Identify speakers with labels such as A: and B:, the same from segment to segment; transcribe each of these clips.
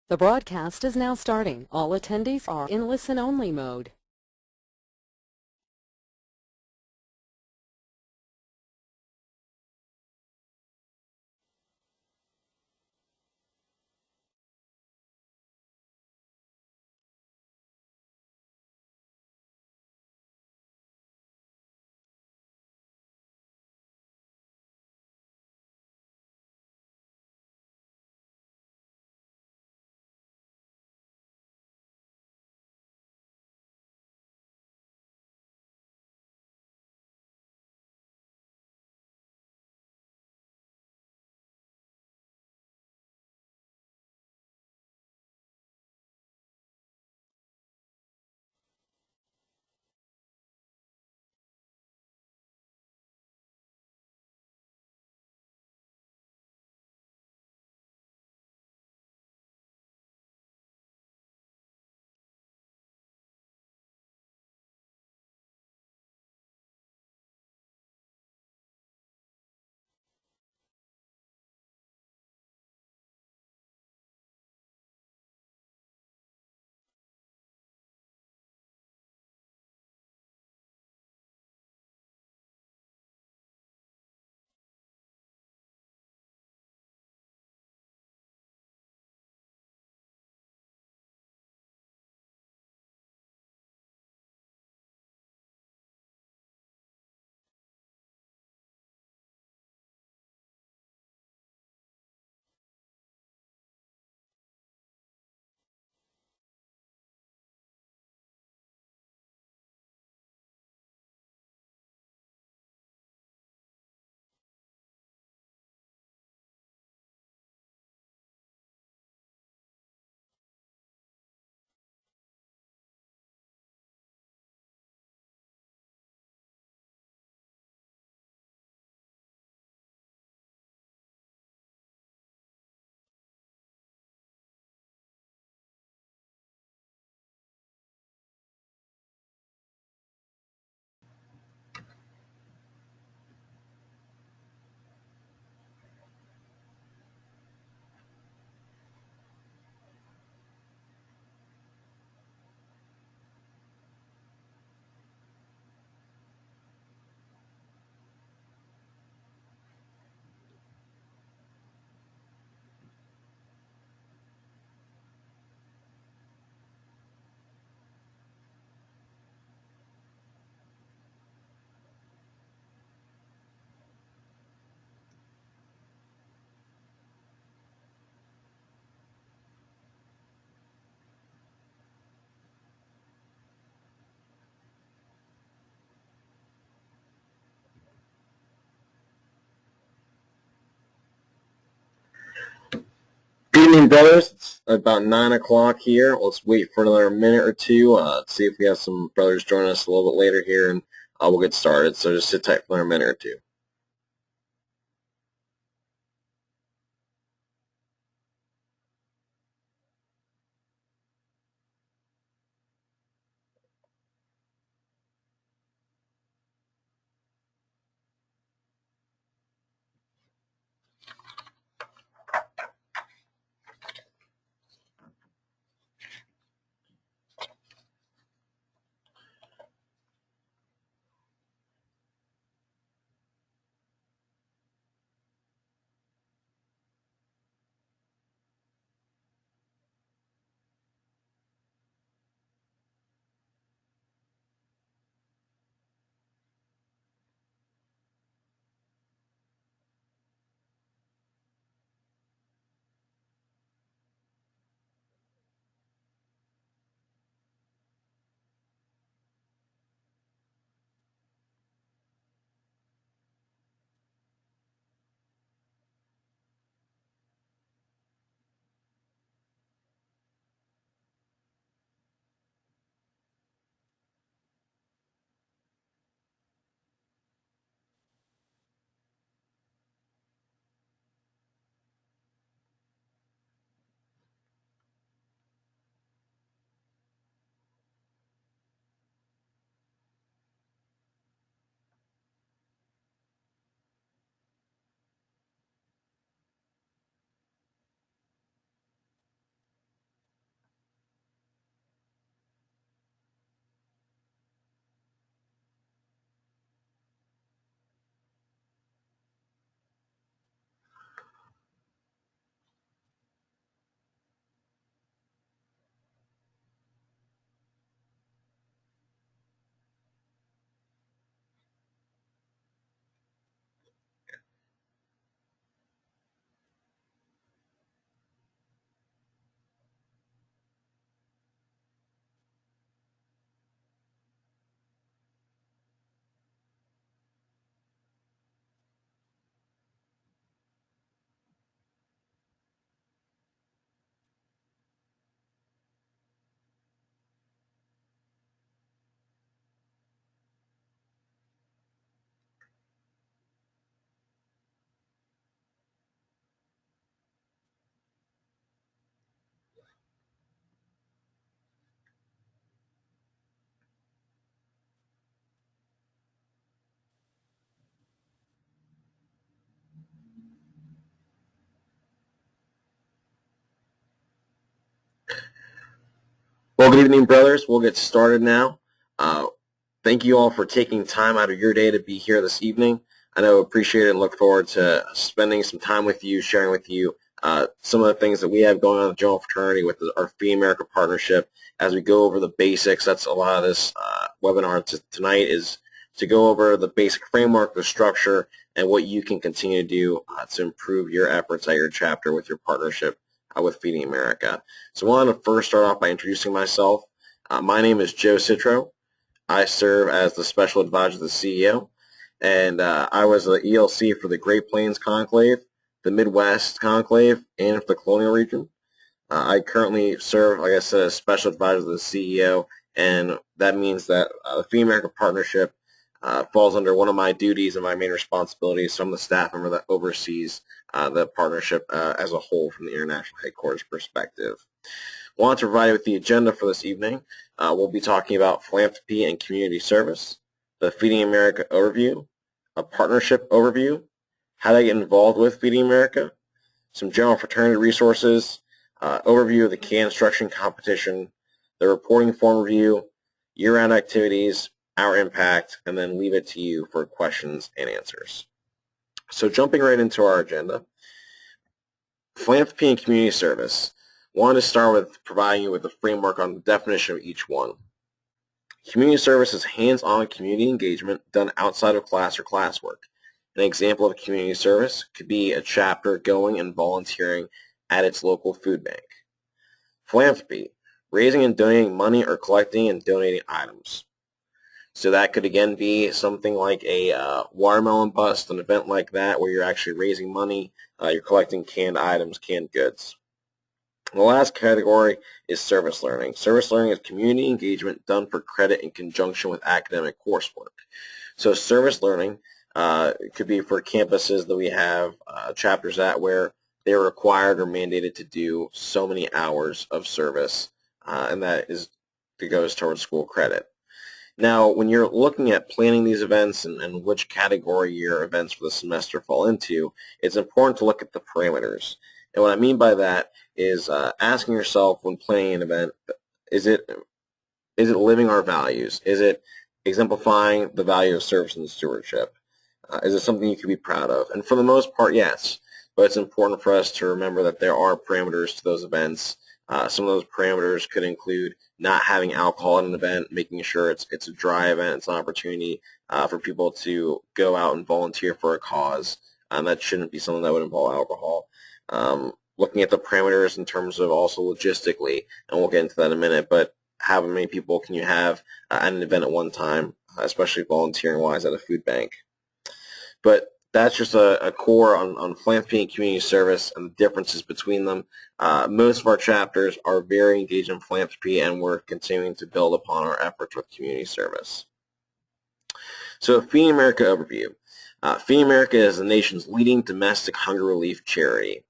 A: The broadcast is now starting. All attendees are in listen-only mode.
B: Good evening, brothers. It's about 9 o'clock here. Let's wait for another minute or two, see if we have some brothers join us a little bit later here, and we'll get started. So just sit tight for another minute or two. Well, good evening, brothers. We'll get started now. Uh, Thank you all for taking time out of your day to be here this evening. I know, appreciate it, and look forward to spending some time with you, sharing with you some of the things that we have going on in the General Fraternity with our Feeding America partnership as we go over the basics. That's a lot of this webinar tonight is to go over the basic framework, the structure, and what you can continue to do to improve your efforts at your chapter with your partnership with Feeding America. So I wanted to first start off by introducing myself. My name is Joe Citro. I serve as the special advisor to the CEO, and I was the ELC for the Great Plains Conclave, the Midwest Conclave, and for the Colonial Region. I currently serve, like I said, as special advisor to the CEO, and that means that the Feeding America Partnership falls under one of my duties and my main responsibilities. So I'm the staff member that oversees the partnership as a whole from the international headquarters perspective. Want to provide you with the agenda for this evening. We'll be talking about philanthropy and community service, the Feeding America overview, a partnership overview, how to get involved with Feeding America, some general fraternity resources, overview of the can instruction competition, the reporting form review, year-round activities, our impact, and then leave it to you for questions and answers. So jumping right into our agenda, philanthropy and community service. Wanted to start with providing you with a framework on the definition of each one. Community service is hands-on community engagement done outside of class or classwork. An example of community service could be a chapter going and volunteering at its local food bank. Philanthropy, raising and donating money or collecting and donating items. So that could again be something like a watermelon bust, an event like that where you're actually raising money, you're collecting canned items, canned goods. The last category is service learning. Service learning is community engagement done for credit in conjunction with academic coursework. So service learning could be for campuses that we have chapters at where they're required or mandated to do so many hours of service, and that goes towards school credit. Now, when you're looking at planning these events and which category your events for the semester fall into, it's important to look at the parameters. And what I mean by that is asking yourself when planning an event, is it living our values? Is it exemplifying the value of service and stewardship? Is it something you can be proud of? And for the most part, yes. But it's important for us to remember that there are parameters to those events. Some of those parameters could include not having alcohol at an event, making sure it's a dry event, it's an opportunity for people to go out and volunteer for a cause. That shouldn't be something that would involve alcohol. Looking at the parameters in terms of also logistically, and we'll get into that in a minute, but how many people can you have at an event at one time, especially volunteering-wise at a food bank. But that's just a core on philanthropy and community service and the differences between them. Most of our chapters are very engaged in philanthropy, and we're continuing to build upon our efforts with community service. So Feeding America overview. Feeding America is the nation's leading domestic hunger relief charity.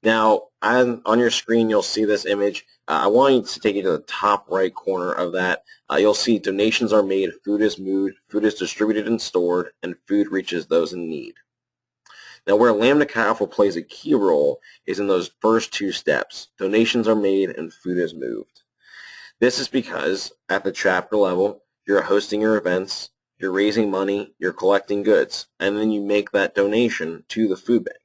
B: Now, on your screen, you'll see this image. I want you to take you to the top right corner of that. You'll see donations are made, food is moved, food is distributed and stored, and food reaches those in need. Now, where Lambda Chi Alpha plays a key role is in those first two steps. Donations are made and food is moved. This is because at the chapter level, you're hosting your events, you're raising money, you're collecting goods, and then you make that donation to the food bank.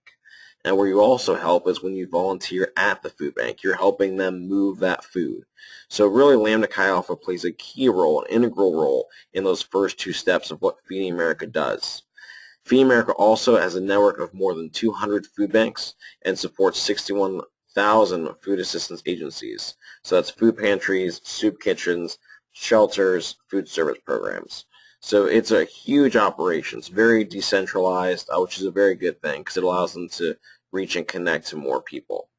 B: And where you also help is when you volunteer at the food bank. You're helping them move that food. So really, Lambda Chi Alpha plays a key role, an integral role in those first two steps of what Feeding America does. Feeding America also has a network of more than 200 food banks and supports 61,000 food assistance agencies. So that's food pantries, soup kitchens, shelters, food service programs. So it's a huge operation. It's very decentralized, which is a very good thing because it allows them to reach and connect to more people.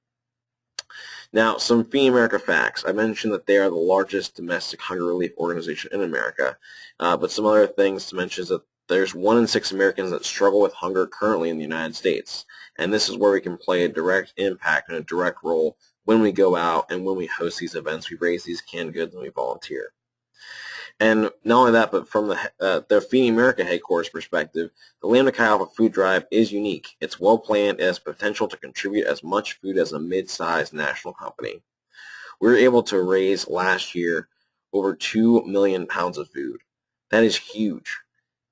B: Now, some Feeding America facts. I mentioned that they are the largest domestic hunger relief organization in America, but some other things to mention is that there's 1 in 6 Americans that struggle with hunger currently in the United States, and this is where we can play a direct impact and a direct role when we go out and when we host these events. We raise these canned goods and we volunteer. And not only that, but from the Feeding America headquarters perspective, the Lambda Chi Alpha food drive is unique. It's well planned and has potential to contribute as much food as a mid-sized national company. We were able to raise last year over 2 million pounds of food. That is huge.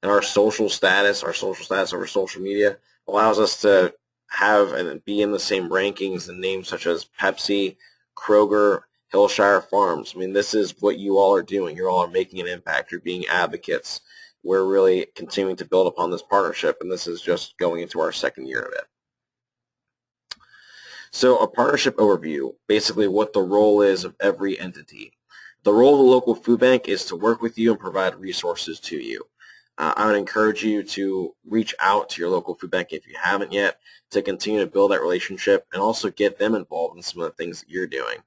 B: And our social status over social media allows us to have and be in the same rankings and names such as Pepsi, Kroger, Hillshire Farms. I mean, this is what you all are doing. You all are making an impact. You're being advocates. We're really continuing to build upon this partnership, and this is just going into our second year of it. So a partnership overview, basically what the role is of every entity. The role of the local food bank is to work with you and provide resources to you. I would encourage you to reach out to your local food bank if you haven't yet to continue to build that relationship and also get them involved in some of the things that you're doing.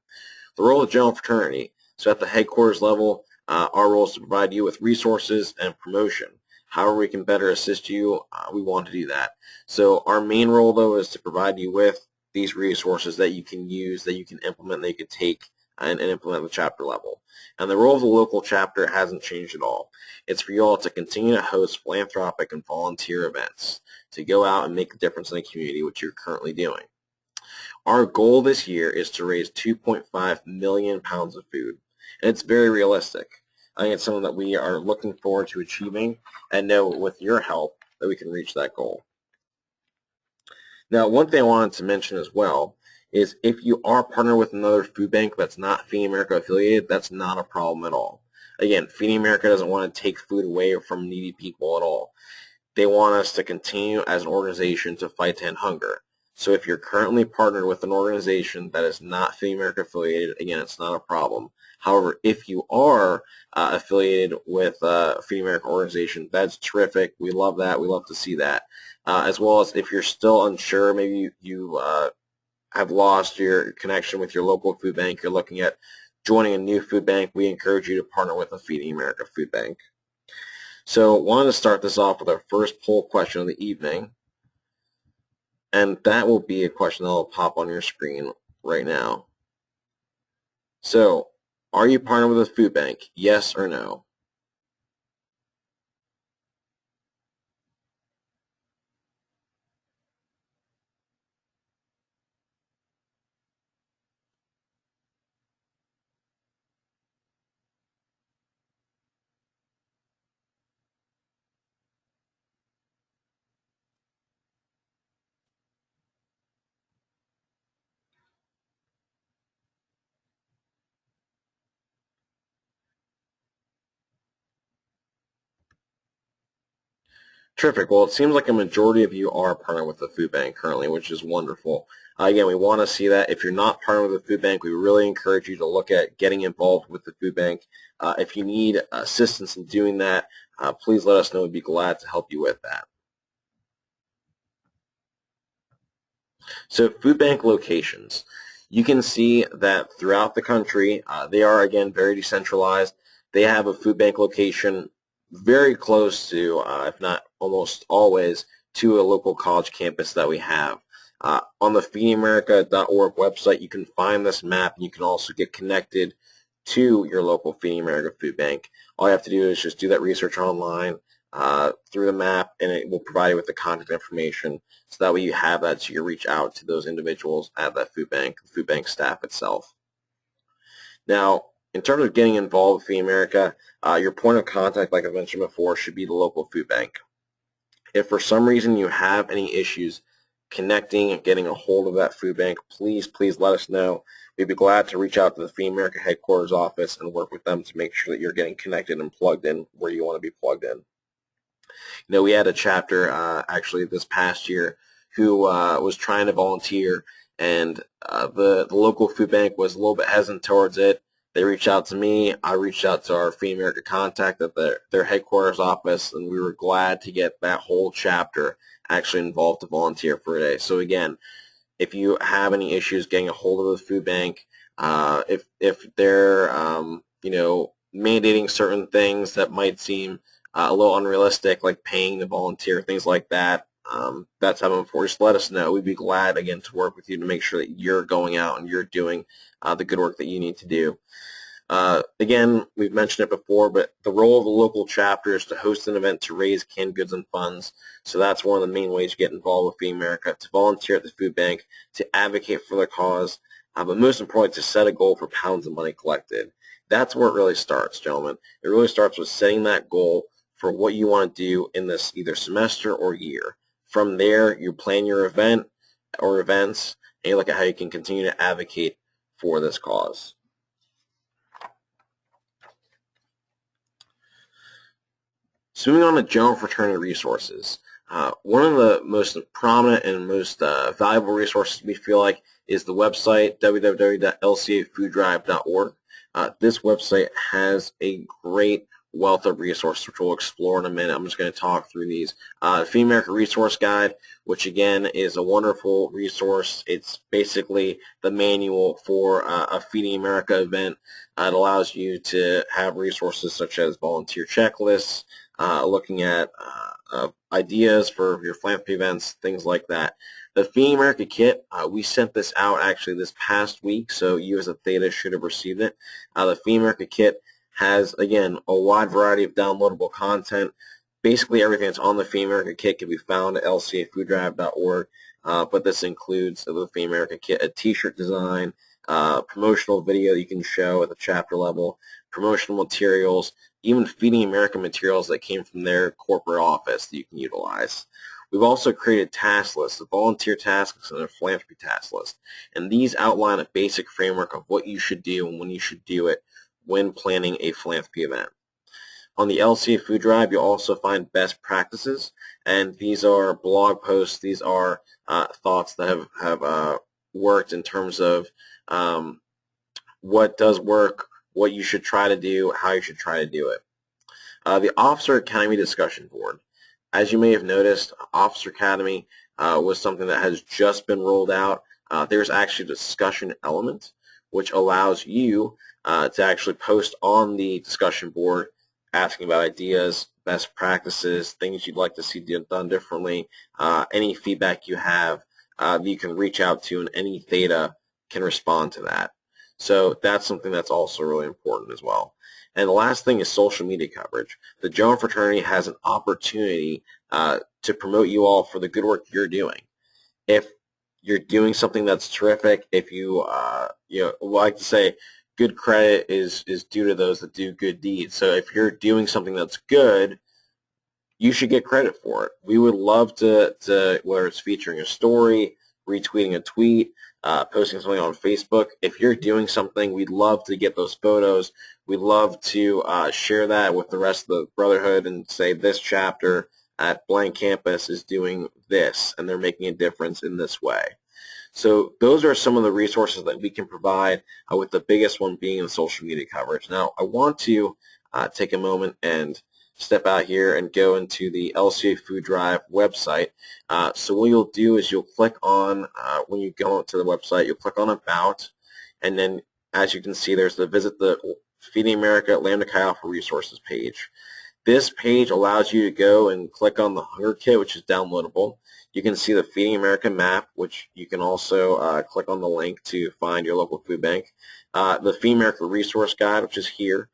B: The role of general fraternity. So at the headquarters level, our role is to provide you with resources and promotion. However we can better assist you, we want to do that. So our main role, though, is to provide you with these resources that you can use, that you can implement, that you can take and implement at the chapter level. And the role of the local chapter hasn't changed at all. It's for you all to continue to host philanthropic and volunteer events, to go out and make a difference in the community, which you're currently doing. Our goal this year is to raise 2.5 million pounds of food, and it's very realistic. I think it's something that we are looking forward to achieving and know with your help that we can reach that goal. Now, one thing I wanted to mention as well is if you are partnered with another food bank that's not Feeding America affiliated, that's not a problem at all. Again, Feeding America doesn't want to take food away from needy people at all. They want us to continue as an organization to fight to end hunger. So if you're currently partnered with an organization that is not Feeding America affiliated, again, it's not a problem. However, if you are affiliated with a Feeding America organization, that's terrific. We love that. We love to see that. As well as if you're still unsure, maybe you have lost your connection with your local food bank, you're looking at joining a new food bank, we encourage you to partner with a Feeding America food bank. So I wanted to start this off with our first poll question of the evening, and that will be a question that will pop on your screen right now. So, are you partnered with a food bank, yes or no? Terrific. Well, it seems like a majority of you are partnered with the food bank currently, which is wonderful. Again, we want to see that. If you're not partnered with the food bank, we really encourage you to look at getting involved with the food bank. If you need assistance in doing that, please let us know. We'd be glad to help you with that. So food bank locations. You can see that throughout the country, they are, again, very decentralized. They have a food bank location very close to, if not almost always, to a local college campus that we have. On the feedingamerica.org website, you can find this map, and you can also get connected to your local Feeding America food bank. All you have to do is just do that research online through the map, and it will provide you with the contact information, so that way you have that so you can reach out to those individuals at that food bank staff itself. Now, in terms of getting involved with Feeding America, your point of contact, like I mentioned before, should be the local food bank. If for some reason you have any issues connecting and getting a hold of that food bank, please let us know. We'd be glad to reach out to the Feeding America headquarters office and work with them to make sure that you're getting connected and plugged in where you want to be plugged in. You know, we had a chapter actually this past year who was trying to volunteer, and the local food bank was a little bit hesitant towards it. They reached out to me. I reached out to our Feeding America contact at their headquarters office, and we were glad to get that whole chapter actually involved to volunteer for a day. So again, if you have any issues getting a hold of the food bank, if they're you know, mandating certain things that might seem a little unrealistic, like paying the volunteer, things like that, that's how important. Just let us know. We'd be glad, again, to work with you to make sure that you're going out and you're doing the good work that you need to do. Again, we've mentioned it before, but the role of the local chapter is to host an event to raise canned goods and funds. So that's one of the main ways to get involved with Feed America, to volunteer at the food bank, to advocate for their cause, but most importantly, to set a goal for pounds of money collected. That's where it really starts, gentlemen. It really starts with setting that goal for what you want to do in this either semester or year. From there, you plan your event or events, and you look at how you can continue to advocate for this cause. So moving on to general fraternity resources. One of the most prominent and most valuable resources we feel like is the website www.lcafooddrive.org. This website has a great wealth of resources, which we'll explore in a minute. I'm just going to talk through these. Feed America Resource Guide, which again is a wonderful resource. It's basically the manual for a Feeding America event. It allows you to have resources such as volunteer checklists, looking at ideas for your philanthropy events, things like that. The Feeding America kit, we sent this out actually this past week, so you as a Theta should have received it. The Feeding America kit has, again, a wide variety of downloadable content. Basically everything that's on the Feeding America kit can be found at lcafooddrive.org, but this includes the Feeding America kit, a t-shirt design, promotional video you can show at the chapter level, promotional materials, even Feeding America materials that came from their corporate office that you can utilize. We've also created task lists, a volunteer task list and a philanthropy task list, and these outline a basic framework of what you should do and when you should do it when planning a philanthropy event. On the LCA Food Drive, you'll also find best practices, and these are blog posts. These are thoughts that have worked in terms of what does work, what you should try to do, how you should try to do it. The Officer Academy Discussion Board. As you may have noticed, Officer Academy was something that has just been rolled out. There's actually a discussion element which allows you to actually post on the discussion board asking about ideas, best practices, things you'd like to see done differently, any feedback you have that you can reach out to, and any Theta can respond to that. So that's something that's also really important as well. And the last thing is social media coverage. The General Fraternity has an opportunity to promote you all for the good work you're doing. If you're doing something that's terrific, if you, like to say, good credit is due to those that do good deeds. So if you're doing something that's good, you should get credit for it. We would love to whether it's featuring a story, retweeting a tweet, posting something on Facebook. If you're doing something, we'd love to get those photos. We'd love to share that with the rest of the Brotherhood and say this chapter at blank campus is doing this, and they're making a difference in this way. So those are some of the resources that we can provide, with the biggest one being the social media coverage. Now, I want to take a moment and step out here and go into the LCA Food Drive website. So what you'll do is you'll click on, when you go to the website, you'll click on About, and then as you can see, there's the Visit the Feeding America Lambda Chi Alpha Resources page. This page allows you to go and click on the Hunger Kit, which is downloadable. You can see the Feeding America map, which you can also click on the link to find your local food bank. The Feeding America Resource Guide, which is here.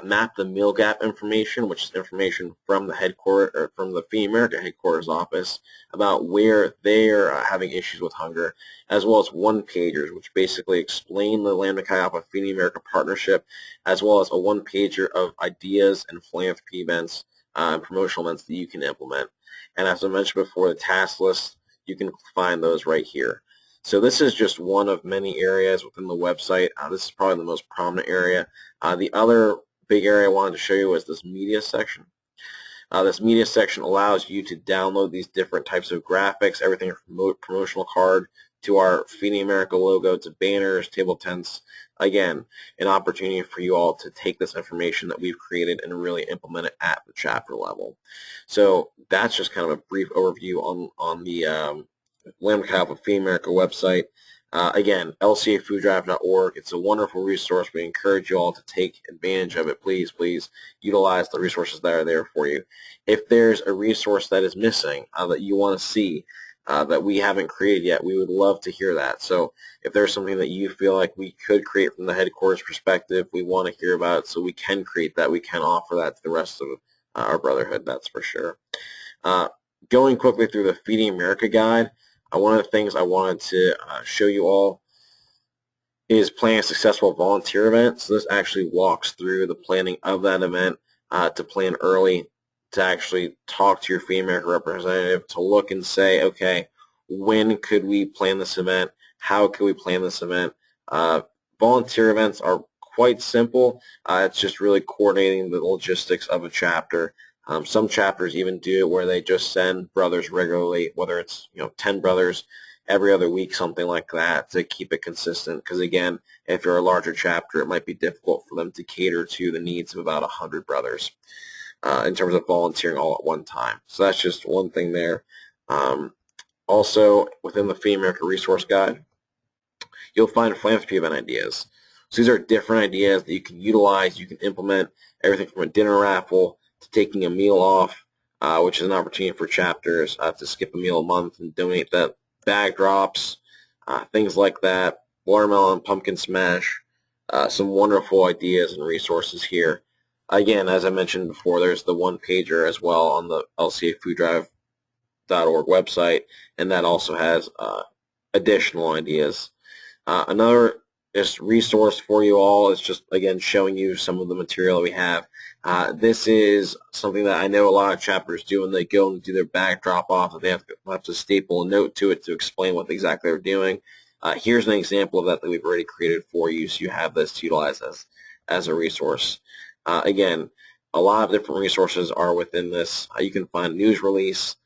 B: Map the meal gap information, which is information from the headquarters, or from the Feeding America headquarters office about where they're having issues with hunger, as well as one-pagers, which basically explain the Lambda Chi Alpha Feeding America partnership, as well as a one-pager of ideas and philanthropy events and promotional events that you can implement. And as I mentioned before, the task list, you can find those right here. So this is just one of many areas within the website. This is probably the most prominent area. The other big area I wanted to show you is this media section. This media section allows you to download these different types of graphics, everything from promotional card to our Feeding America logo to banners, table tents. Again, an opportunity for you all to take this information that we've created and really implement it at the chapter level. So that's just kind of a brief overview on the Lambda Chi Alpha Feeding America website. Again, lcafooddrive.org. It's a wonderful resource. We encourage you all to take advantage of it. Please, please utilize the resources that are there for you. If there's a resource that is missing that you want to see, that we haven't created yet. We would love to hear that. So if there's something that you feel like we could create from the headquarters perspective, we want to hear about it so we can create that. We can offer that to the rest of our brotherhood, that's for sure. Going quickly through the Feeding America guide, one of the things I wanted to show you all is planning a successful volunteer event. So this actually walks through the planning of that event, to plan early, to actually talk to your Feeding America representative, to look and say, okay, when could we plan this event? How could we plan this event? Volunteer events are quite simple. It's just really coordinating the logistics of a chapter. Some chapters even do it where they just send brothers regularly, whether it's 10 brothers every other week, something like that, to keep it consistent. Because again, if you're a larger chapter, it might be difficult for them to cater to the needs of about 100 brothers in terms of volunteering all at one time. So that's just one thing there. Also, within the Feeding America Resource Guide, you'll find philanthropy event ideas. So these are different ideas that you can utilize, you can implement, everything from a dinner raffle to taking a meal off, which is an opportunity for chapters to skip a meal a month and donate that, bag drops, things like that, watermelon, pumpkin smash, some wonderful ideas and resources here. Again, as I mentioned before, there's the one-pager as well on the lcafooddrive.org website, and that also has additional ideas. Another just resource for you all is just, again, showing you some of the material that we have. This is something that I know a lot of chapters do when they go and do their bag drop-off, that they have to staple a note to it to explain what exactly they're doing. Here's an example of that we've already created for you, so you have this to utilize as a resource. Again, a lot of different resources are within this. You can find news release,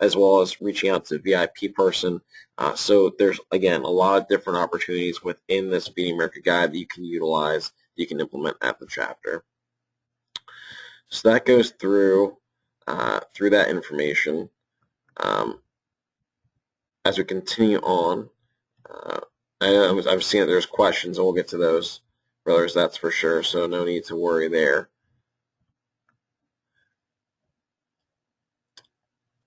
B: as well as reaching out to VIP person. So there's, again, a lot of different opportunities within this Feeding America guide that you can utilize, you can implement at the chapter. So that goes through that information. As we continue on, I've seen that there's questions, and we'll get to those, brothers, that's for sure, so no need to worry there.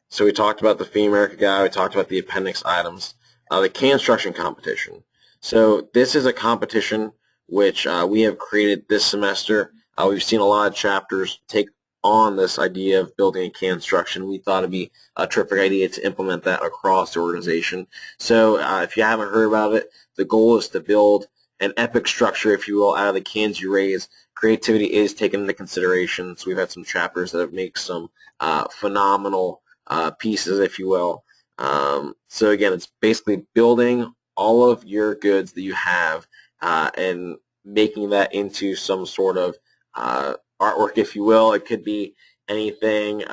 B: So we talked about the Feeding America guide, we talked about the appendix items, the construction competition. So this is a competition which we have created this semester. We've seen a lot of chapters take on this idea of building a construction. We thought it'd be a terrific idea to implement that across the organization. So if you haven't heard about it, the goal is to build an epic structure, if you will, out of the cans you raise. Creativity is taken into consideration. So we've had some chapters that have made some phenomenal pieces, if you will. So again, it's basically building all of your goods that you have and making that into some sort of artwork, if you will. It could be anything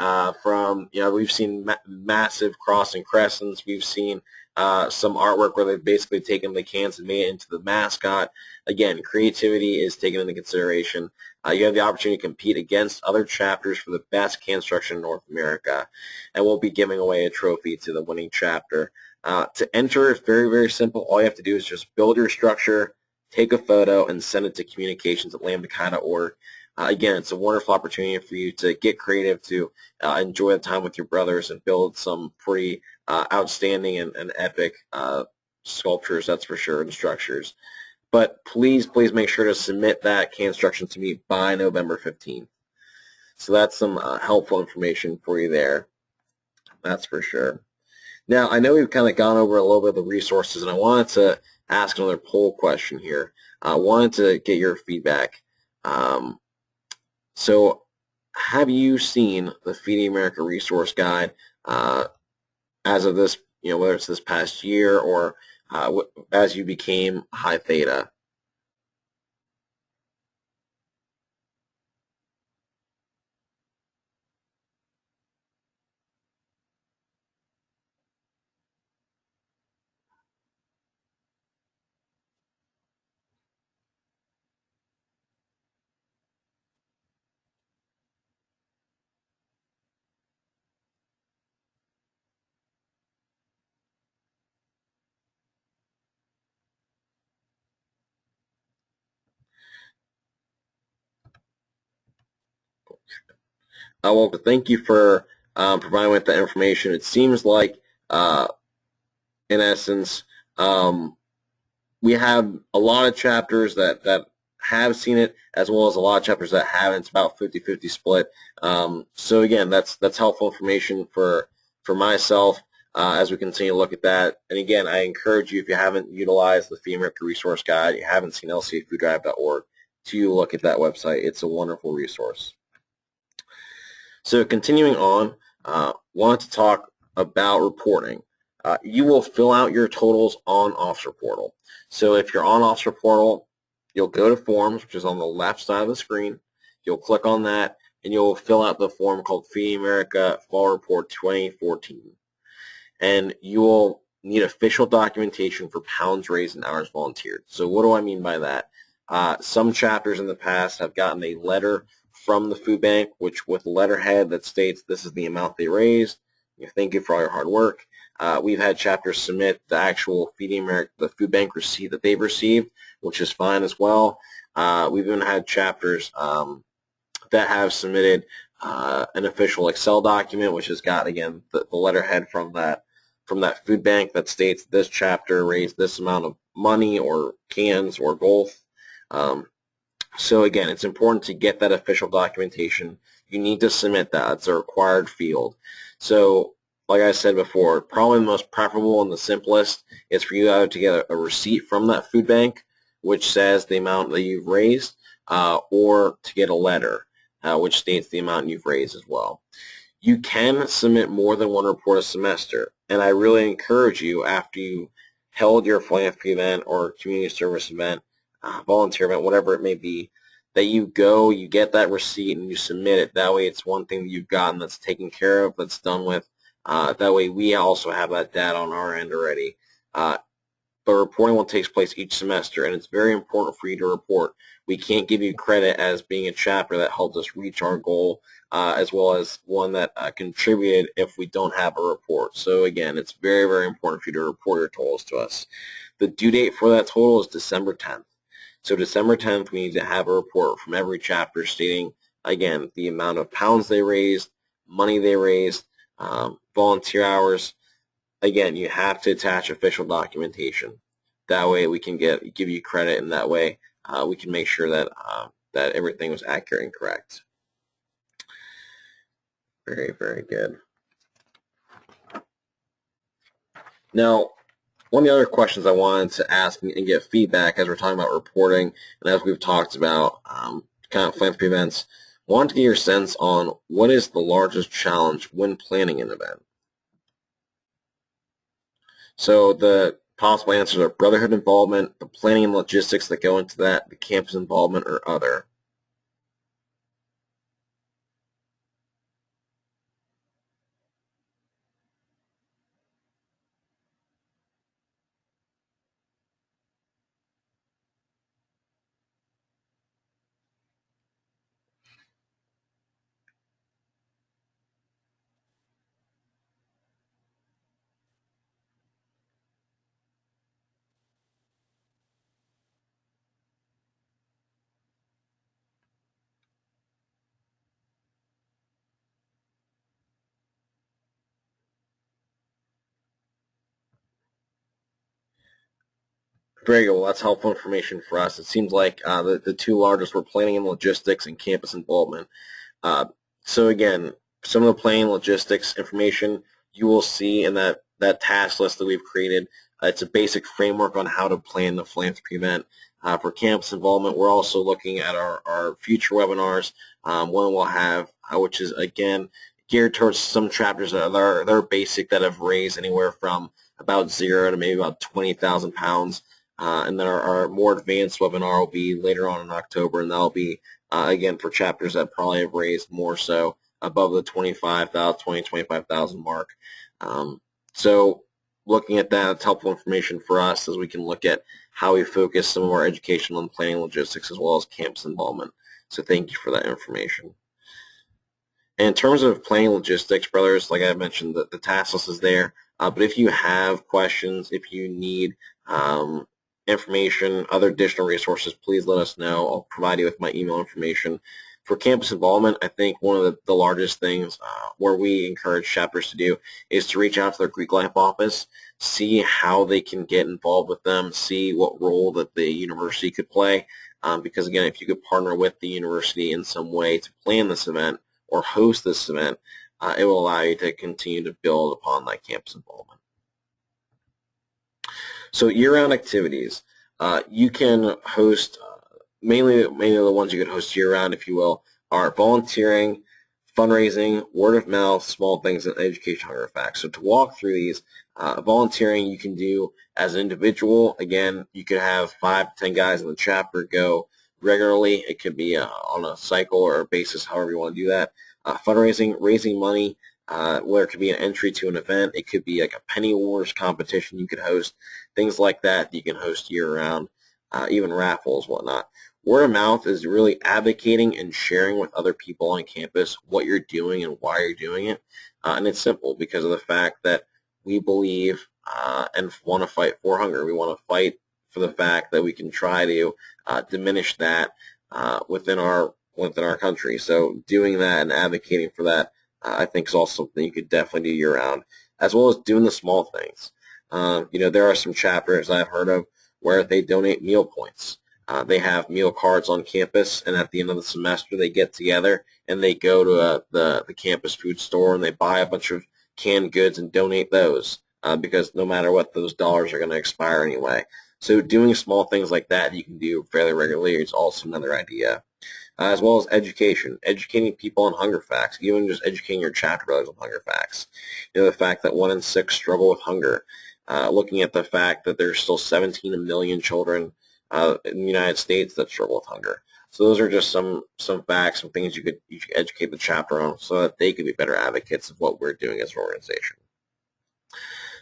B: from, we've seen massive cross and crescents. We've seen some artwork where they've basically taken the cans and made it into the mascot. Again, creativity is taken into consideration. You have the opportunity to compete against other chapters for the best construction in North America, and we'll be giving away a trophy to the winning chapter. To enter, it's very, very simple. All you have to do is just build your structure, take a photo, and send it to communications@lambdachi.org. Again, it's a wonderful opportunity for you to get creative, to enjoy the time with your brothers and build some pretty outstanding and epic sculptures, that's for sure, and structures. But please make sure to submit that construction to me by November 15th. So that's some helpful information for you there. That's for sure. Now, I know we've kind of gone over a little bit of the resources, and I wanted to ask another poll question here. I wanted to get your feedback. So have you seen the Feeding America Resource Guide as of this, whether it's this past year or as you became High Theta? Well, thank you for providing with that information. It seems like in essence, we have a lot of chapters that have seen it, as well as a lot of chapters that haven't. It's about 50-50 split. So again, that's helpful information for myself as we continue to look at that. And again, I encourage you, if you haven't utilized the Feed America Resource Guide, you haven't seen lcafoodrive.org, to look at that website. It's a wonderful resource. So continuing on, wanted to talk about reporting. You will fill out your totals on Officer Portal. So if you're on Officer Portal, you'll go to Forms, which is on the left side of the screen. You'll click on that, and you'll fill out the form called Feeding America Fall Report 2014. And you will need official documentation for pounds raised and hours volunteered. So what do I mean by that? Some chapters in the past have gotten a letter from the food bank, which with a letterhead that states this is the amount they raised. Thank you for all your hard work. We've had chapters submit the actual Feeding America, the food bank receipt that they've received, which is fine as well. We've even had chapters that have submitted an official Excel document, which has got, again, the letterhead from that food bank that states this chapter raised this amount of money or cans or both. So again, it's important to get that official documentation. You need to submit that. It's a required field. So like I said before, probably the most preferable and the simplest is for you either to get a receipt from that food bank, which says the amount that you've raised, or to get a letter, which states the amount you've raised as well. You can submit more than one report a semester, and I really encourage you, after you held your philanthropy event or community service event, volunteer event, whatever it may be, that you go, you get that receipt, and you submit it. That way it's one thing that you've gotten that's taken care of, that's done with. That way we also have that data on our end already. But reporting will take place each semester, and it's very important for you to report. We can't give you credit as being a chapter that helped us reach our goal, as well as one that contributed if we don't have a report. So again, it's very, very important for you to report your totals to us. The due date for that total is December 10th. So December 10th, we need to have a report from every chapter stating, again, the amount of pounds they raised, money they raised, volunteer hours. Again, you have to attach official documentation. That way we can give you credit, and that way we can make sure that that everything was accurate and correct. Very, very good. Now, one of the other questions I wanted to ask and get feedback as we're talking about reporting, and as we've talked about kind of philanthropy events, wanted to get your sense on what is the largest challenge when planning an event. So the possible answers are brotherhood involvement, the planning and logistics that go into that, the campus involvement, or other. Very good. Well, that's helpful information for us. It seems like the two largest were planning and logistics and campus involvement. So again, some of the planning and logistics information you will see in that task list that we've created. It's a basic framework on how to plan the philanthropy event. For campus involvement, we're also looking at our future webinars. One we'll have, which is, again, geared towards some chapters that are basic, that have raised anywhere from about 0 to maybe about 20,000 pounds. And then our more advanced webinar will be later on in October, and that'll be, again, for chapters that probably have raised more so above the 25,000 mark. So looking at that, it's helpful information for us as we can look at how we focus some of our educational and planning logistics as well as campus involvement. So thank you for that information. And in terms of planning logistics, brothers, like I mentioned, the task list is there. But if you have questions, if you need information, other additional resources, please let us know. I'll provide you with my email information For campus involvement, I think one of the largest things where we encourage chapters to do is to reach out to their Greek life office, see how they can get involved with them, see what role that the university could play. Because again, if you could partner with the university in some way to plan this event or host this event, it will allow you to continue to build upon that campus involvement. So year-round activities, you can host, mainly the ones you could host year-round, if you will, are volunteering, fundraising, word of mouth, small things, and education hunger facts. So to walk through these, volunteering you can do as an individual. Again, you could have 5 to 10 guys in the chapter go regularly. It could be on a cycle or a basis, however you want to do that. Fundraising, raising money, where it could be an entry to an event. It could be like a penny wars competition you could host, things like that you can host year-round, even raffles, whatnot. Word of mouth is really advocating and sharing with other people on campus what you're doing and why you're doing it. And it's simple because of the fact that we believe and want to fight for hunger. We want to fight for the fact that we can try to diminish that within our country. So doing that and advocating for that, I think, is also something you could definitely do year-round, as well as doing the small things. There are some chapters I've heard of where they donate meal points. They have meal cards on campus, and at the end of the semester, they get together and they go to the campus food store and they buy a bunch of canned goods and donate those because no matter what, those dollars are going to expire anyway. So doing small things like that you can do fairly regularly is also another idea. As well as educating people on hunger facts, even just educating your chapter brothers on hunger facts. The fact that 1 in 6 struggle with hunger, looking at the fact that there's still 17 million children in the United States that struggle with hunger. So those are just some facts, some things you could educate the chapter on so that they could be better advocates of what we're doing as an organization.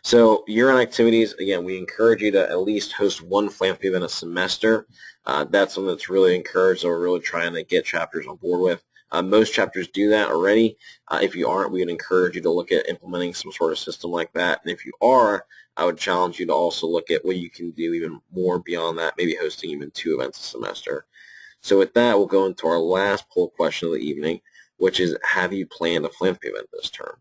B: So year-round activities, again, we encourage you to at least host one philanthropy event a semester. That's something that's really encouraged that we're really trying to get chapters on board with. Most chapters do that already. If you aren't, we would encourage you to look at implementing some sort of system like that. And if you are, I would challenge you to also look at what you can do even more beyond that, maybe hosting even 2 events a semester. So with that, we'll go into our last poll question of the evening, which is, have you planned a philanthropy event this term?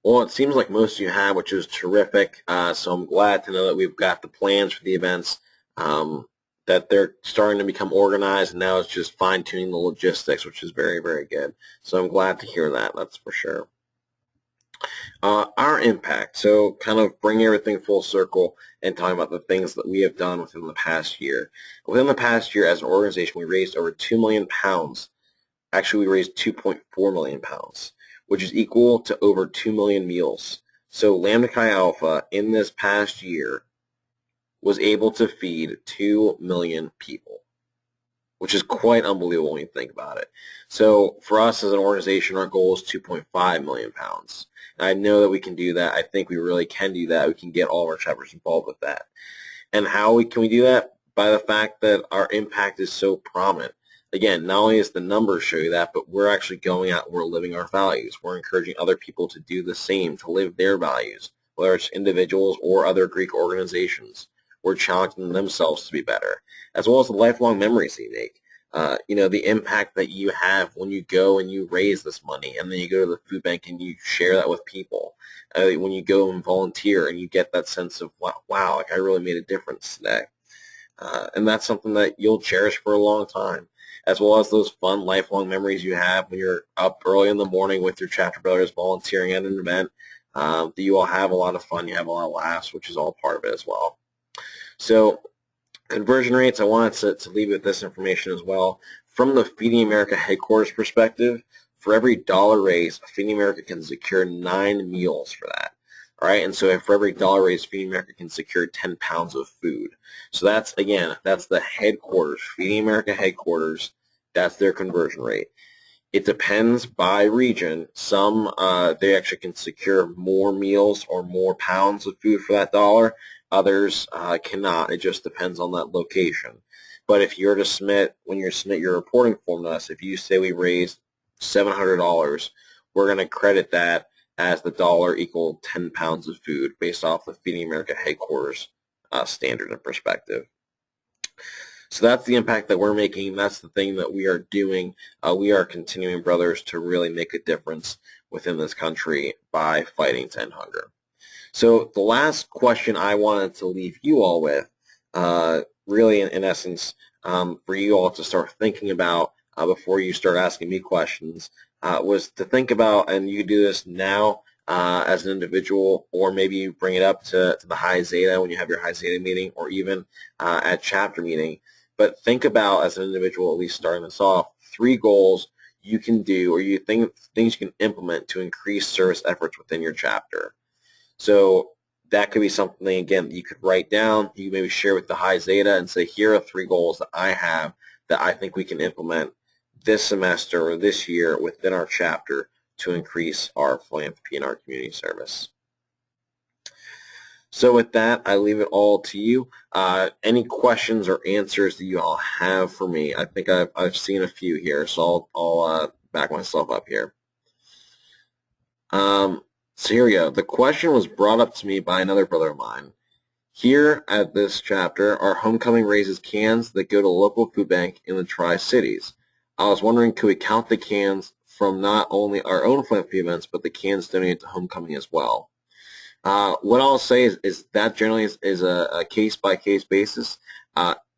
B: Well, it seems like most of you have, which is terrific. So I'm glad to know that we've got the plans for the events, that they're starting to become organized, and now it's just fine-tuning the logistics, which is very, very good. So I'm glad to hear that, that's for sure. Our impact, so kind of bring everything full circle and talking about the things that we have done within the past year. Within the past year, as an organization, we raised over 2 million pounds. Actually, we raised 2.4 million pounds, which is equal to over 2 million meals. So Lambda Chi Alpha in this past year was able to feed 2 million people, which is quite unbelievable when you think about it. So for us as an organization, our goal is 2.5 million pounds. And I know that we can do that. I think we really can do that. We can get all of our chapters involved with that. And how can we do that? By the fact that our impact is so prominent. Again, not only does the numbers show you that, but we're actually going out and we're living our values. We're encouraging other people to do the same, to live their values, whether it's individuals or other Greek organizations. We're challenging themselves to be better, as well as the lifelong memories they make. The impact that you have when you go and you raise this money, and then you go to the food bank and you share that with people. When you go and volunteer and you get that sense of, wow, like I really made a difference today. And that's something that you'll cherish for a long time, as well as those fun, lifelong memories you have when you're up early in the morning with your chapter brothers volunteering at an event. That you all have a lot of fun, you have a lot of laughs, which is all part of it as well. So conversion rates, I wanted to leave you with this information as well. From the Feeding America headquarters perspective, for every dollar raised, Feeding America can secure 9 meals for that. All right, and so for every dollar raised, Feeding America can secure 10 pounds of food. So that's, again, that's the headquarters, Feeding America headquarters. That's their conversion rate. It depends by region. Some, they actually can secure more meals or more pounds of food for that dollar. Others cannot. It just depends on that location. But if you're to submit, when you submit your reporting form to us, if you say we raised $700, we're going to credit that as the dollar equal 10 pounds of food based off the Feeding America headquarters standard and perspective. So that's the impact that we're making. That's the thing that we are doing. We are continuing, brothers, to really make a difference within this country by fighting to end hunger. So the last question I wanted to leave you all with, really in essence, for you all to start thinking about before you start asking me questions, was to think about, and you do this now as an individual, or maybe you bring it up to the High Zeta when you have your High Zeta meeting, or even at chapter meeting. But think about, as an individual, at least starting this off, 3 goals you can do, or you think things you can implement to increase service efforts within your chapter. So that could be something, again, that you could write down. You maybe share with the High Zeta and say, here are 3 goals that I have that I think we can implement this semester or this year within our chapter to increase our philanthropy and our community service. So with that, I leave it all to you. Any questions or answers that you all have for me? I think I've seen a few here, so I'll back myself up here. So here we go. The question was brought up to me by another brother of mine. Here at this chapter, our homecoming raises cans that go to a local food bank in the Tri-Cities. I was wondering, could we count the cans from not only our own philanthropy events, but the cans donated to homecoming as well? What I'll say is that generally is a case-by-case basis.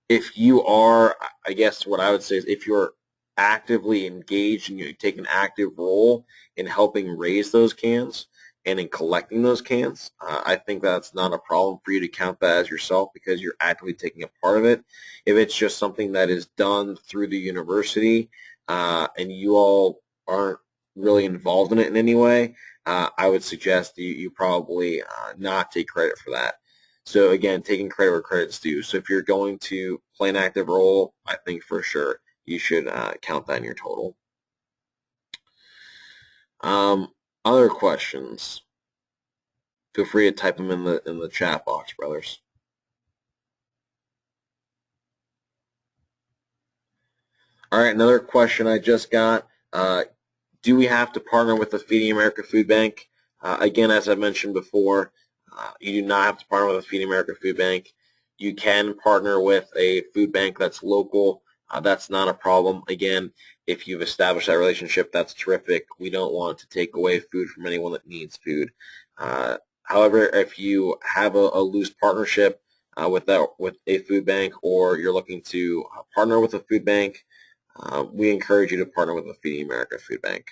B: If you are, I guess what I would say is if you're actively engaged and you take an active role in helping raise those cans and in collecting those cans, I think that's not a problem for you to count that as yourself because you're actively taking a part of it. If it's just something that is done through the university and you all aren't really involved in it in any way, I would suggest you probably not take credit for that. So again, taking credit where credit's due. So if you're going to play an active role, I think for sure you should count that in your total. Other questions? Feel free to type them in the chat box, brothers. All right, another question I just got. Do we have to partner with the Feeding America Food Bank? Again, as I mentioned before, you do not have to partner with a Feeding America Food Bank. You can partner with a food bank that's local. That's not a problem. Again, if you've established that relationship, that's terrific. We don't want to take away food from anyone that needs food. However, if you have a loose partnership with a food bank, or you're looking to partner with a food bank, we encourage you to partner with the Feeding America Food Bank.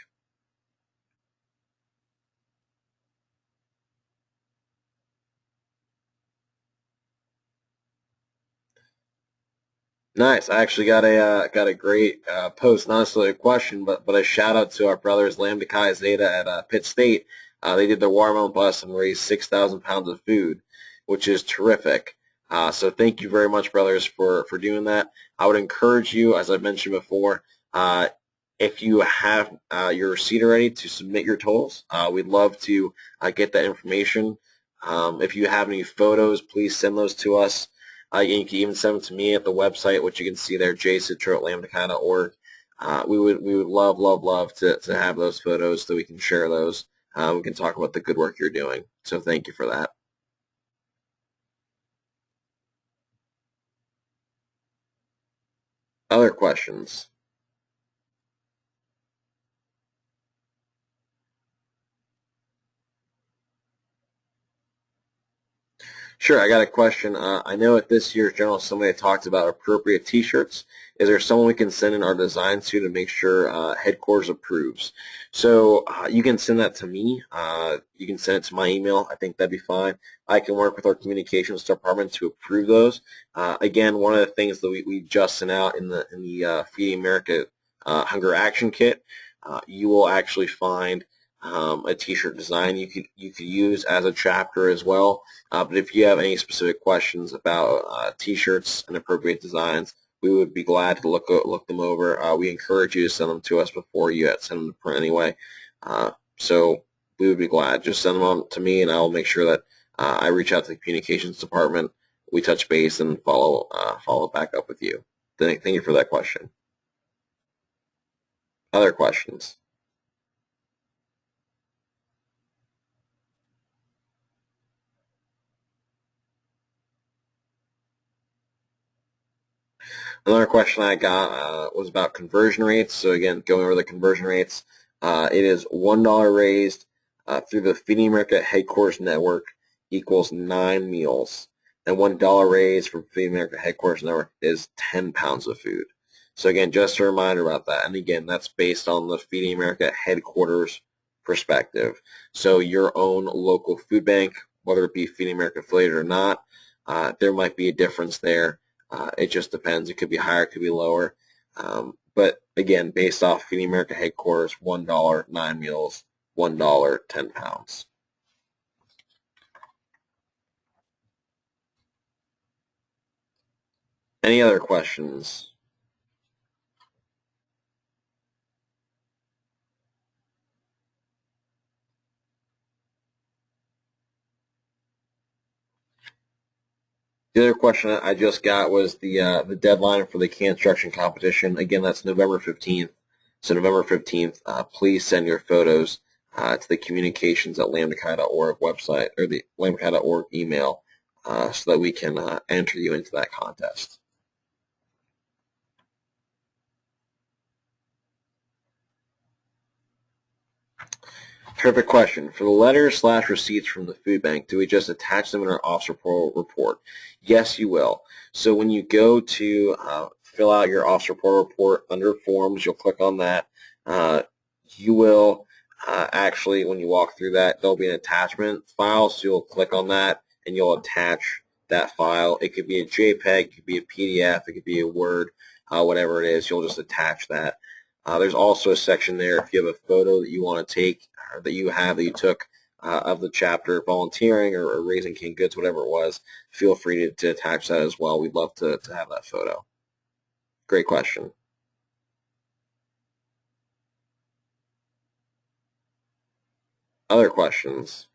B: Nice. I actually got a great post, not necessarily a question, but a shout out to our brothers Lambda Chi Zeta at Pitt State. They did their watermelon bus and raised 6,000 pounds of food, which is terrific. So thank you very much, brothers, for doing that. I would encourage you, as I mentioned before, if you have your receipt already, to submit your totals. We'd love to get that information. If you have any photos, please send those to us. You can even send them to me at the website, which you can see there, jsitro@lambdachi.org. We would love to have those photos so we can share those. We can talk about the good work you're doing. So thank you for that. Other questions? Sure, I got a question. I know at this year's General Assembly I talked about appropriate T-shirts. Is there someone we can send in our designs to make sure headquarters approves? So you can send that to me. You can send it to my email. I think that'd be fine. I can work with our communications department to approve those. Again, one of the things that we just sent out in the Feeding America Hunger Action Kit, you will actually find a t-shirt design you could use as a chapter as well. But if you have any specific questions about t-shirts and appropriate designs, we would be glad to look them over. We encourage you to send them to us before you send them to print anyway. So we would be glad. Just send them on to me, and I will make sure that I reach out to the communications department. We touch base and follow back up with you. Thank you for that question. Other questions? Another question I got was about conversion rates. So again, going over the conversion rates, it is $1 raised through the Feeding America Headquarters Network equals 9 meals, and $1 raised from Feeding America Headquarters Network is 10 pounds of food. So again, just a reminder about that. And again, that's based on the Feeding America Headquarters perspective. So your own local food bank, whether it be Feeding America affiliated or not, there might be a difference there. It just depends. It could be higher, it could be lower. But again, based off Feeding America Headquarters, $1, 9 meals, $1, 10 pounds. Any other questions? The other question I just got was the deadline for the construction competition. Again, that's November 15th. So November 15th, please send your photos to the communications@lambdachi.org website or the lambdachi.org email so that we can enter you into that contest. Terrific question. For the letters/receipts from the food bank, do we just attach them in our officer portal report? Yes, you will. So when you go to fill out your officer portal report under forms, you'll click on that. You will actually, when you walk through that, there'll be an attachment file, so you'll click on that and you'll attach that file. It could be a JPEG, it could be a PDF, it could be a Word, whatever it is, you'll just attach that. There's also a section there if you have a photo that you want to take or that you took of the chapter volunteering or raising canned goods, whatever it was. Feel free to attach that as well. We'd love to have that photo. Great question. Other questions?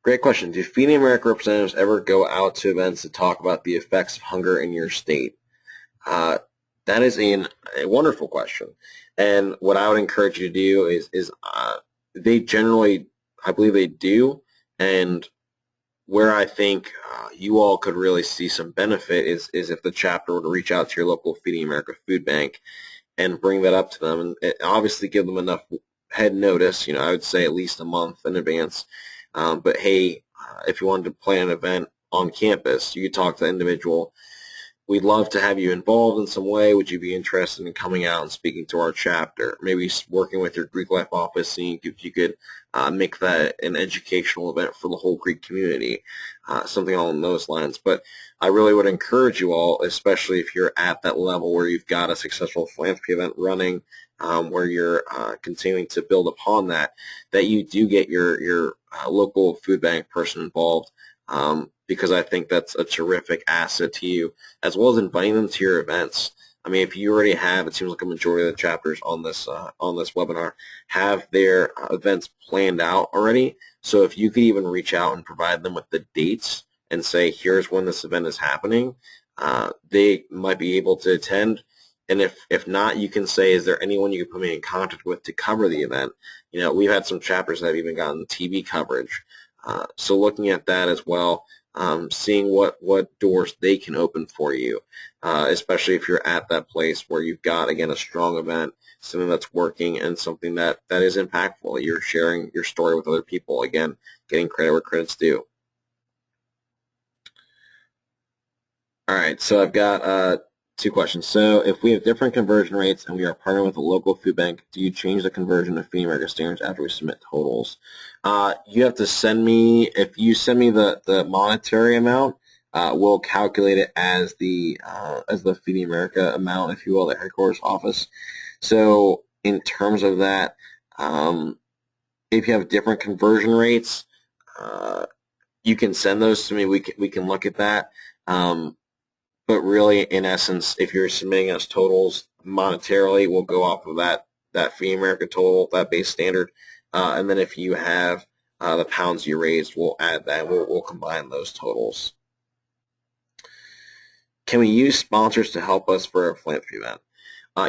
B: Great question. Do Feeding America representatives ever go out to events to talk about the effects of hunger in your state? That is a wonderful question. And what I would encourage you to do is they generally, I believe they do, and where I think you all could really see some benefit is if the chapter were to reach out to your local Feeding America food bank and bring that up to them, and obviously give them enough head notice. I would say at least a month in advance. But hey, if you wanted to plan an event on campus, you could talk to the individual. We'd love to have you involved in some way. Would you be interested in coming out and speaking to our chapter? Maybe working with your Greek life office, seeing if you could make that an educational event for the whole Greek community, something along those lines. But I really would encourage you all, especially if you're at that level where you've got a successful philanthropy event running, where you're continuing to build upon that you do get your local food bank person involved. Because I think that's a terrific asset to you, as well as inviting them to your events. I mean, if you already have, it seems like a majority of the chapters on this webinar have their events planned out already. So if you could even reach out and provide them with the dates and say, here's when this event is happening, they might be able to attend. And if not, you can say, is there anyone you can put me in contact with to cover the event? We've had some chapters that have even gotten TV coverage. So looking at that as well, seeing what doors they can open for you, especially if you're at that place where you've got, again, a strong event, something that's working, and something that is impactful. You're sharing your story with other people, again, getting credit where credit's due. All right, so I've got two questions. So if we have different conversion rates and we are partnering with a local food bank, do you change the conversion to Feeding America standards after we submit totals? You have to send me, if you send me the monetary amount, we'll calculate it as the Feeding America amount, if you will, the headquarters office. So in terms of that, if you have different conversion rates, you can send those to me. We can look at that. But really, in essence, if you're submitting us totals monetarily, we'll go off of that Feeding America total, that base standard. And then if you have the pounds you raised, we'll add that. We'll combine those totals. Can we use sponsors to help us for a philanthropy event?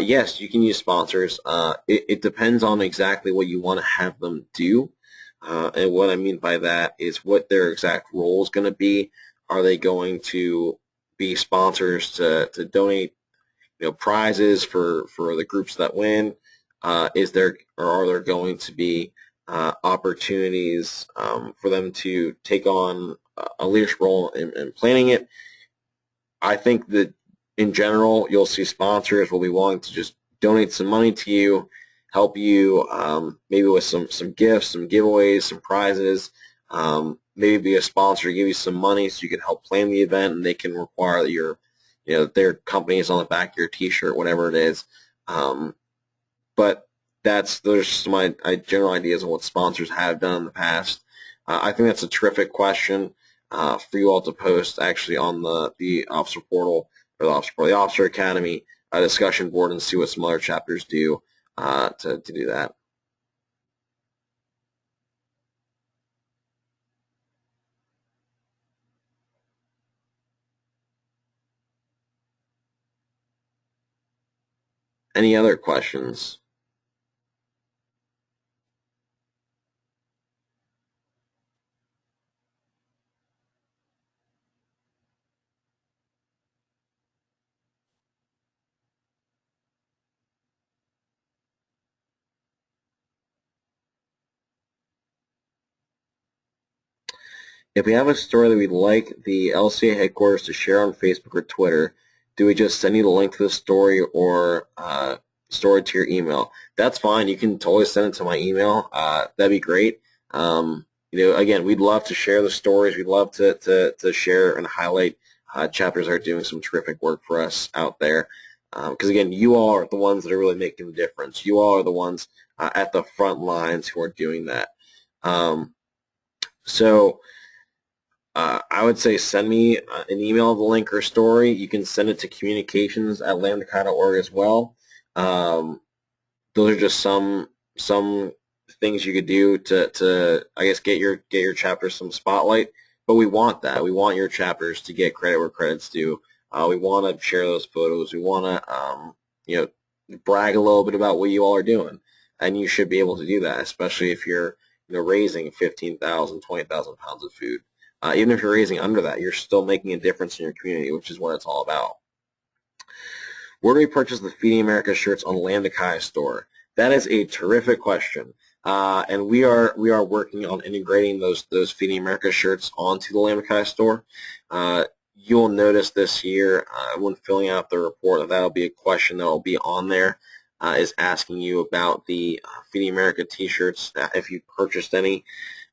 B: Yes, you can use sponsors. It depends on exactly what you want to have them do. And what I mean by that is what their exact role is going to be. Are they going to be sponsors to donate, prizes for the groups that win? Are there going to be opportunities for them to take on a leadership role in planning it? I think that in general, you'll see sponsors will be willing to just donate some money to you, help you maybe with some gifts, some giveaways, some prizes, maybe be a sponsor to give you some money so you can help plan the event, and they can require that their company is on the back of your T-shirt, whatever it is. But those are some my general ideas of what sponsors have done in the past. I think that's a terrific question for you all to post actually on the officer portal, or the Officer Academy discussion board, and see what some other chapters do to do that. Any other questions? If we have a story that we'd like the LCA headquarters to share on Facebook or Twitter, do we just send you the link to the story or store it to your email? That's fine. You can totally send it to my email. That'd be great. Again, we'd love to share the stories. We'd love to share and highlight chapters that are doing some terrific work for us out there. Because again, you all are the ones that are really making the difference. You all are the ones at the front lines who are doing that. I would say send me an email of the link or story. You can send it to communications@lambdachi.org as well. Those are just some things you could do to I guess get your chapter some spotlight. But we want that. We want your chapters to get credit where credit's due. We want to share those photos. We want to brag a little bit about what you all are doing, and you should be able to do that, especially if you're raising 15,000, 20,000 pounds of food. Even if you're raising under that, you're still making a difference in your community, which is what it's all about. Where do we purchase the Feeding America shirts on Lambda Chi store? That is a terrific question, and we are working on integrating those Feeding America shirts onto the Lambda Chi store. You'll notice this year when filling out the report that'll be a question that will be on there, is asking you about the Feeding America T-shirts if you purchased any.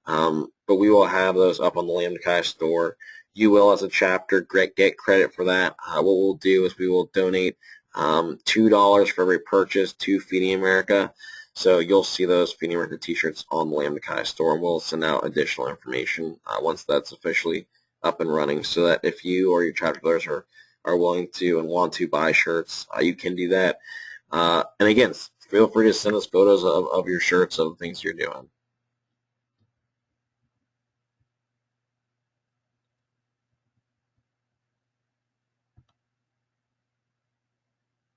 B: But we will have those up on the Lambda Chi store. You will, as a chapter, get credit for that. What we'll do is we will donate $2 for every purchase to Feeding America. So you'll see those Feeding America T-shirts on the Lambda Chi store, and we'll send out additional information once that's officially up and running, so that if you or your chapter brothers are willing to and want to buy shirts, you can do that. And again, feel free to send us photos of your shirts, of the things you're doing.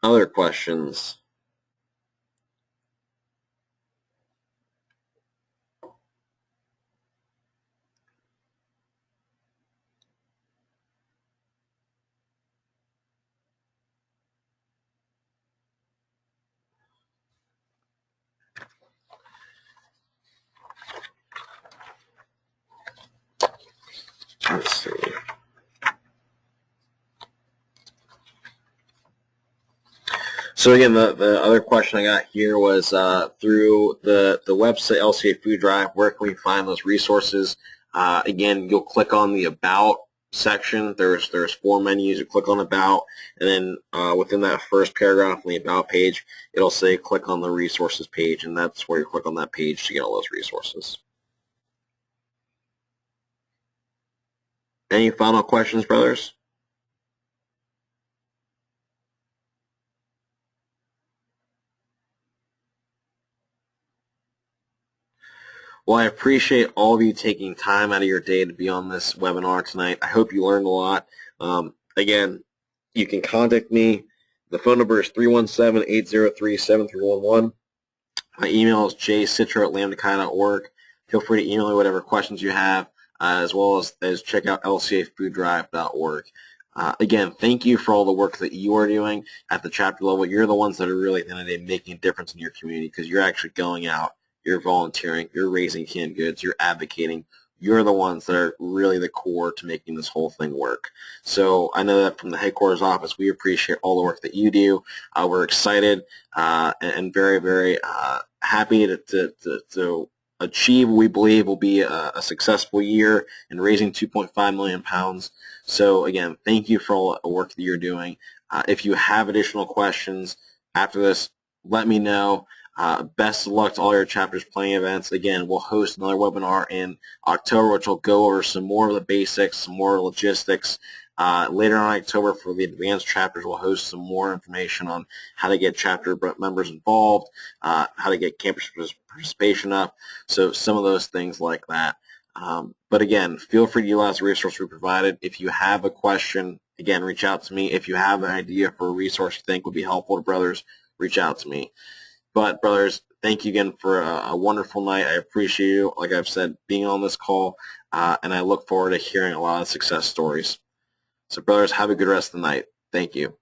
B: Other questions? Let's see. So again, the other question I got here was through the website LCA Food Drive, where can we find those resources? Again, you'll click on the About section, there's 4 menus. You click on About, and then within that first paragraph on the About page, it'll say click on the resources page, and that's where you click on that page to get all those resources. Any final questions, brothers? Well, I appreciate all of you taking time out of your day to be on this webinar tonight. I hope you learned a lot. Again, you can contact me. The phone number is 317-803-7311. My email is jcitro@lambdachi.org. Feel free to email me whatever questions you have, as well as check out lcafooddrive.org. Again, thank you for all the work that you are doing at the chapter level. You're the ones that are really, at the end of the day, making a difference in your community because you're actually going out, you're volunteering, you're raising canned goods, you're advocating. You're the ones that are really the core to making this whole thing work. So I know that from the headquarters office, we appreciate all the work that you do. We're excited and very, very happy to achieve what we believe will be a successful year in raising 2.5 million pounds. So again, thank you for all the work that you're doing. If you have additional questions after this, let me know. Best of luck to all your chapters planning events. Again, we'll host another webinar in October, which will go over some more of the basics, some more logistics. Later on in October, for the advanced chapters, we'll host some more information on how to get chapter members involved, how to get campus participation up, so some of those things like that. But again, feel free to utilize the resource we provided. If you have a question, again, reach out to me. If you have an idea for a resource you think would be helpful to brothers, reach out to me. But brothers, thank you again for a wonderful night. I appreciate you, like I've said, being on this call, and I look forward to hearing a lot of success stories. So brothers, have a good rest of the night. Thank you.